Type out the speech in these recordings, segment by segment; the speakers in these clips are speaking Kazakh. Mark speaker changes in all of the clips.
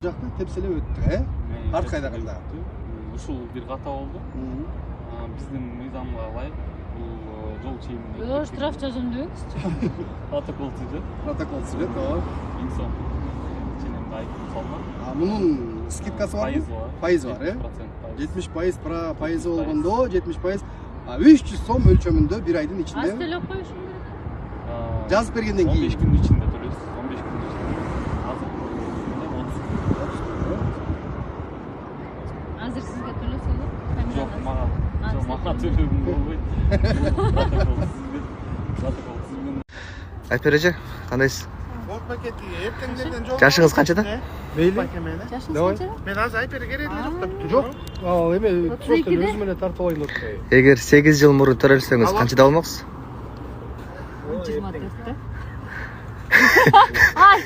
Speaker 1: Жақта тепселеп өттік, арт қайдағында.
Speaker 2: Ушул бир ката болду. Биздин мыйзамга ылайык бул жол чегинде.
Speaker 3: Штраф жазым дебеңиз.
Speaker 2: Протокол түзүлөт.
Speaker 1: Протокол түзүлөт, ооба.
Speaker 2: 1000 сом. Ченемде айыппул салынат.
Speaker 1: Мунун скидкасы барбы? Пайыз бар, 70% пайызы болгондо 70%, 300 сом өлчөмүндө бир айдын ичинде.
Speaker 3: Аз төлөп коюшум керек.
Speaker 1: Жазып бергенден кийин
Speaker 2: 15 күн ичинде төлөйсүз. 15 күн ичинде.
Speaker 3: Азыр сизге төлөсө болот.
Speaker 2: Жок, мага төлөгүм болбойт. Протокол түзүлгөн.
Speaker 4: Айпер эже, кандайсыз?
Speaker 5: Бот пакети эртеңдерден жол.
Speaker 4: Жашыңыз канчада?
Speaker 5: Мейли.
Speaker 3: Жашыңыз
Speaker 1: Давай.
Speaker 3: канчада?
Speaker 5: Мен азыр айперге керегим жок деп бүтүп.
Speaker 1: Жок. Эме просто
Speaker 3: 32-де?
Speaker 1: өзүм эле тартып алайын деп атпайбы?
Speaker 4: Эгер 8 жыл мурун төрөлсөңүз канчада болмоксуз?
Speaker 3: 24-те. Ай!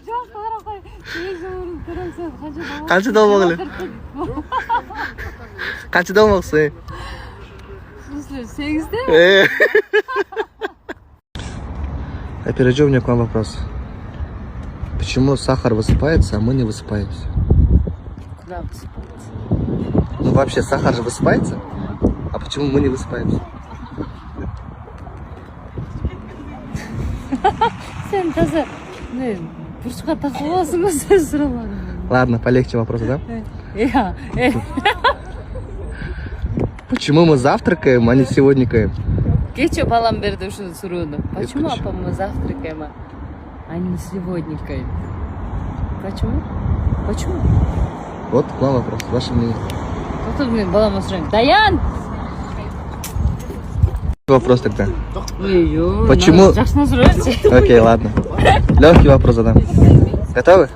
Speaker 3: Жок, кара кой. 8 жыл мурун төрөлсөң
Speaker 4: Канчада болмок эле? Канчада болмоксуз?
Speaker 3: В смысле, 8-те?
Speaker 4: Айпер эже, у меня к вам вопрос. Почему сахар высыпается, а мы не высыпаемся?
Speaker 3: Куда высыпается?
Speaker 4: Ну вообще сахар же высыпается, а почему мы не высыпаемся?
Speaker 3: Сен таза бурчка такып аласың сен сурамадың.
Speaker 4: Ладно, полегче вопрос, да? Почему мы завтракаем, а не сегоднякаем?
Speaker 3: Кече балам берди ушул суроону. Почему
Speaker 4: Эткачы?
Speaker 3: апа мы завтракаем, а не сегоднякаем? Почему? Почему?
Speaker 4: Вот к вам вопрос, ваше мнение.
Speaker 3: Кто мен балама сурайм. Даян!
Speaker 4: Вопрос тогда.
Speaker 3: Ой-ой.
Speaker 4: Почему-
Speaker 3: Жакшына сурайсың.
Speaker 4: Окей, ладно. Легкий вопрос задам. Готовы?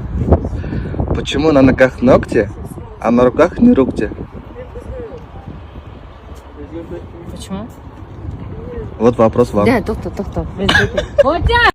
Speaker 4: Почему на ногах ногти, а на руках не руки?
Speaker 3: Почему?
Speaker 4: Вот вопрос вам.
Speaker 3: Да, токто. Ботя!